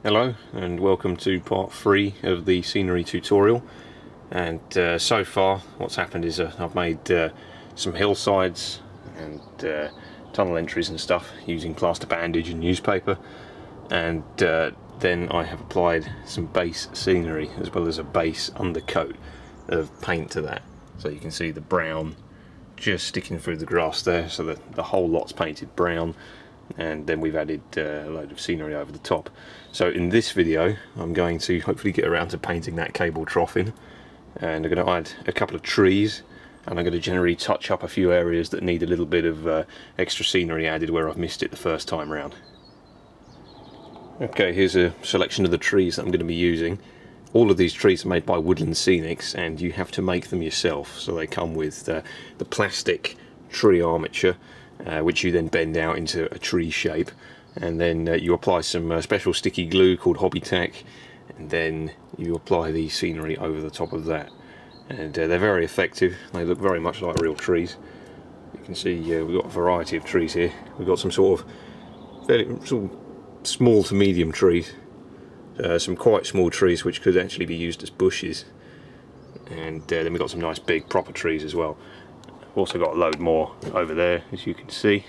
Hello and welcome to part 3 of the scenery tutorial. And so far what's happened is I've made some hillsides and tunnel entries and stuff using plaster bandage and newspaper, and then I have applied some base scenery as well as a base undercoat of paint to that. So you can see the brown just sticking through the grass there, so that the whole lot's painted brown, and then we've added a load of scenery over the top. So in this video I'm going to hopefully get around to painting that cable trough in, and I'm going to add a couple of trees, and I'm going to generally touch up a few areas that need a little bit of extra scenery added where I've missed it the first time round. Okay, here's a selection of the trees that I'm going to be using. All of these trees are made by Woodland Scenics, and you have to make them yourself. So they come with the plastic tree armature, which you then bend out into a tree shape, and then you apply some special sticky glue called Hobby Tack, and then you apply the scenery over the top of that. And they're very effective. They look very much like real trees. You can see we've got a variety of trees here. We've got some sort of fairly small to medium trees. Some quite small trees which could actually be used as bushes, and then we've got some nice big proper trees as well. We've also got a load more over there, as you can see,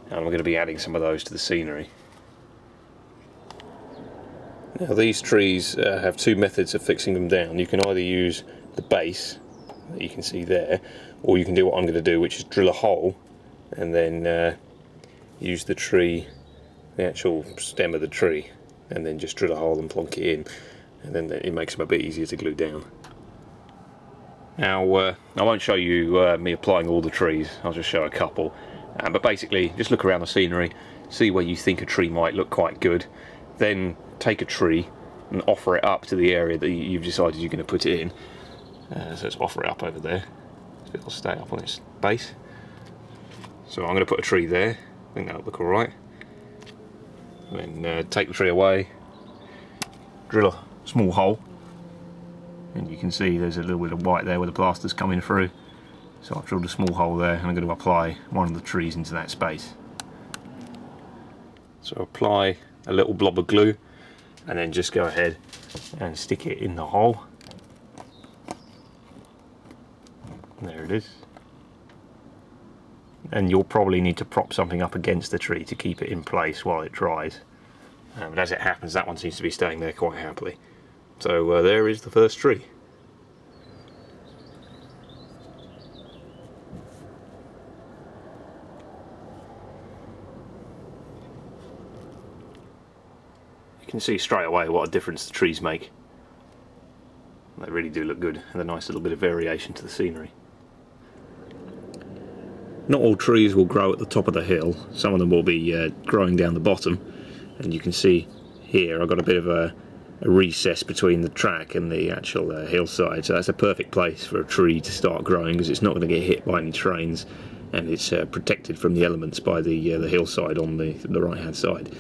and we're going to be adding some of those to the scenery. Now these trees have two methods of fixing them down. You can either use the base that you can see there, or you can do what I'm going to do, which is drill a hole and then use the tree, the actual stem of the tree, and then just drill a hole and plonk it in, and then it makes them a bit easier to glue down. Now I won't show you me applying all the trees, I'll just show a couple, but basically just look around the scenery, see where you think a tree might look quite good, then take a tree and offer it up to the area that you've decided you're going to put it in. So let's offer it up over there, it'll stay up on its base. So I'm going to put a tree there, I think that'll look alright. Then take the tree away, drill a small hole, and you can see there's a little bit of white there where the plaster's coming through. So I've drilled a small hole there, and I'm going to apply one of the trees into that space. So apply a little blob of glue, and then just go ahead and stick it in the hole. There it is. And you'll probably need to prop something up against the tree to keep it in place while it dries. But as it happens, that one seems to be staying there quite happily. So there is the first tree. You can see straight away what a difference the trees make. They really do look good, and a nice little bit of variation to the scenery. Not all trees will grow at the top of the hill, some of them will be growing down the bottom, and you can see here I've got a bit of a recess between the track and the actual hillside, so that's a perfect place for a tree to start growing because it's not going to get hit by any trains, and it's protected from the elements by the hillside on the right hand side.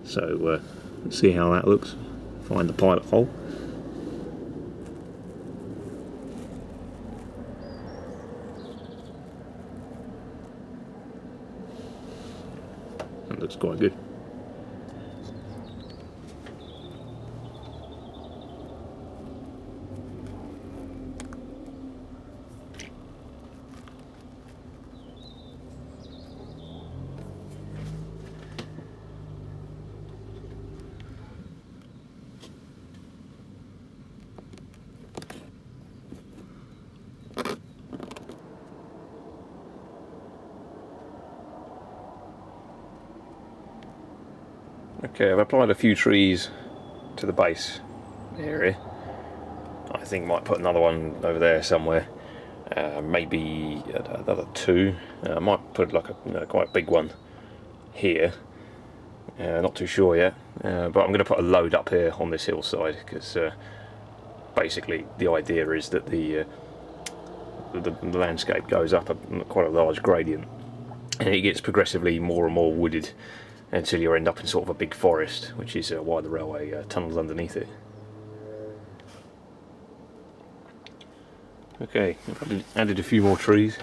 So let's see how that looks. Find the pilot hole. That looks quite good. Okay, I've applied a few trees to the base area. I think I might put another one over there somewhere. Maybe another two. I might put like a quite big one here. Not too sure yet. But I'm going to put a load up here on this hillside because basically the idea is that the landscape goes up quite a large gradient, and it gets progressively more and more wooded until you end up in sort of a big forest, which is why the railway tunnels underneath it. Okay, I've added a few more trees.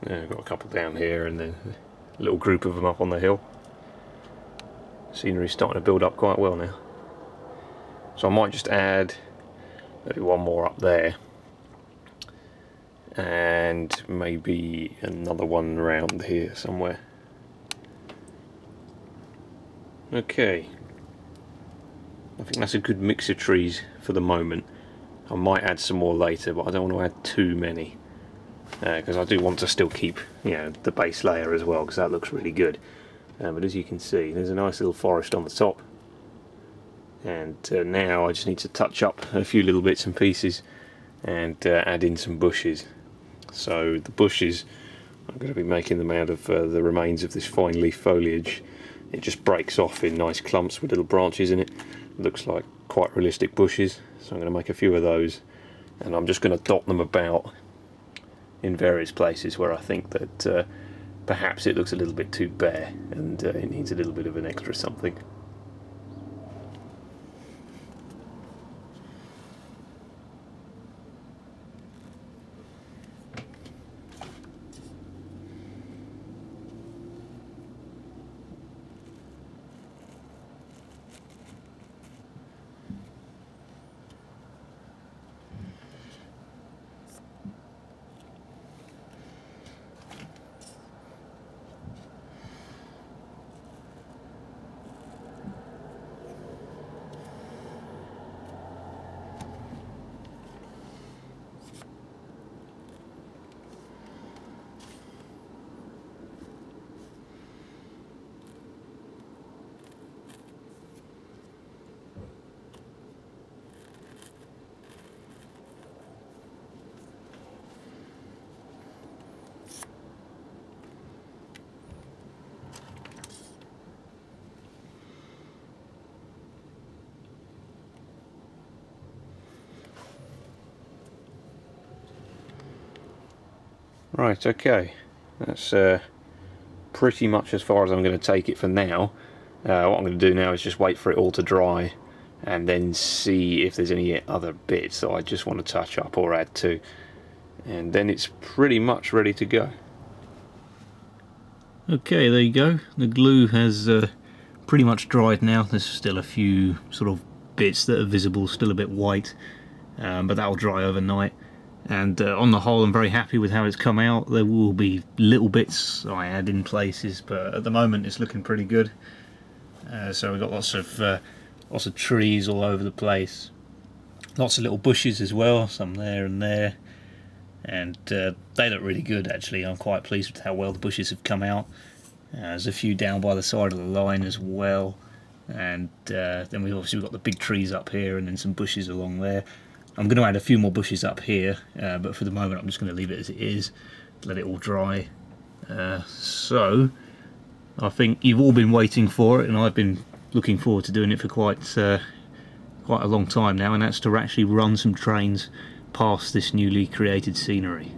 I've got a couple down here and then a little group of them up on the hill. Scenery's starting to build up quite well now. So I might just add maybe one more up there, and maybe another one around here somewhere. Okay, I think that's a good mix of trees for the moment. I might add some more later, but I don't want to add too many, because I do want to still keep, the base layer as well, because that looks really good. But as you can see, there's a nice little forest on the top, and now I just need to touch up a few little bits and pieces and add in some bushes. So the bushes, I'm going to be making them out of the remains of this fine leaf foliage. It just breaks off in nice clumps with little branches in it. Looks like quite realistic bushes, so I'm going to make a few of those, and I'm just going to dot them about in various places where I think that perhaps it looks a little bit too bare and it needs a little bit of an extra something. Right, okay, that's pretty much as far as I'm going to take it for now. What I'm going to do now is just wait for it all to dry and then see if there's any other bits that I just want to touch up or add to, and then it's pretty much ready to go. Okay, there you go. The glue has pretty much dried now. There's still a few sort of bits that are visible, still a bit white, but that'll dry overnight. And on the whole, I'm very happy with how it's come out. There will be little bits I add in places, but at the moment it's looking pretty good. So we've got lots of trees all over the place, lots of little bushes as well, some there and there, and they look really good actually. I'm quite pleased with how well the bushes have come out. There's a few down by the side of the line as well, and then we've obviously got the big trees up here and then some bushes along there. I'm going to add a few more bushes up here, but for the moment I'm just going to leave it as it is, let it all dry. So I think you've all been waiting for it, and I've been looking forward to doing it for quite a long time now, and that's to actually run some trains past this newly created scenery.